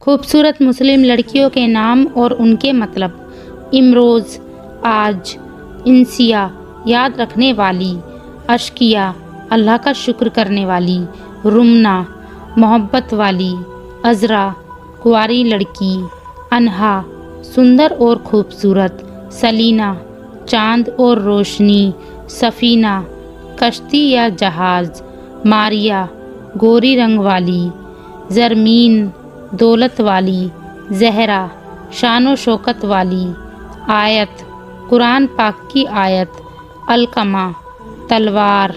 خوبصورت مسلم لڑکیوں کے نام اور ان کے مطلب: امروز، آج. انسیہ، یاد رکھنے والی. اشقیہ، اللہ کا شکر کرنے والی. رمنا، محبت والی. عذرا، کنواری لڑکی. انہا، سندر اور خوبصورت. سلینا، چاند اور روشنی. سفینہ، کشتی یا جہاز. ماریا، گوری رنگ والی. زرمین، دولت والی. زہرا، شان و شوکت والی. آیت، قرآن پاک کی آیت. علقمہ، تلوار.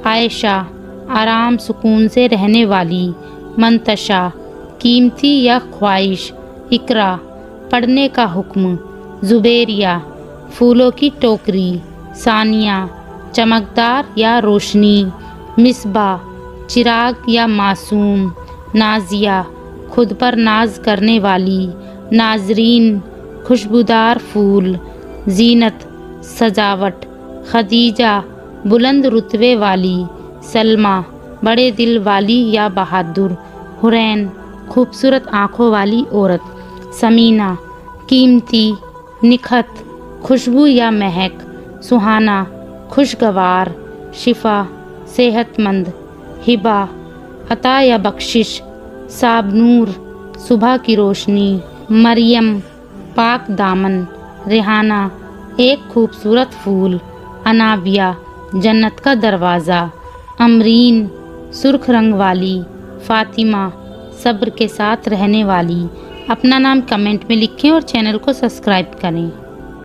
عائشہ، آرام سکون سے رہنے والی. منتشا، قیمتی یا خواہش. اقرا، پڑھنے کا حکم. زبیریہ، پھولوں کی ٹوکری. ثانیہ، چمکدار یا روشنی. مصباح، چراغ یا معصوم. نازیہ، خود پر ناز کرنے والی. ناظرین، خوشبودار پھول. زینت، سجاوٹ. خدیجہ، بلند رتبے والی. سلمیٰ، بڑے دل والی یا بہادر. حورین، خوبصورت آنکھوں والی عورت. ثمینہ، قیمتی. نکہت، خوشبو یا مہک. سہانا، خوشگوار. شفا، صحت مند. ہبہ، عطا یا بخشش. سابنور، صبح کی روشنی. مریم، پاک دامن. ریحانہ، ایک خوبصورت پھول. انابیہ، جنت کا دروازہ. امرین، سرخ رنگ والی. فاطمہ، صبر کے ساتھ رہنے والی. اپنا نام کمنٹ میں لکھیں اور چینل کو سبسکرائب کریں.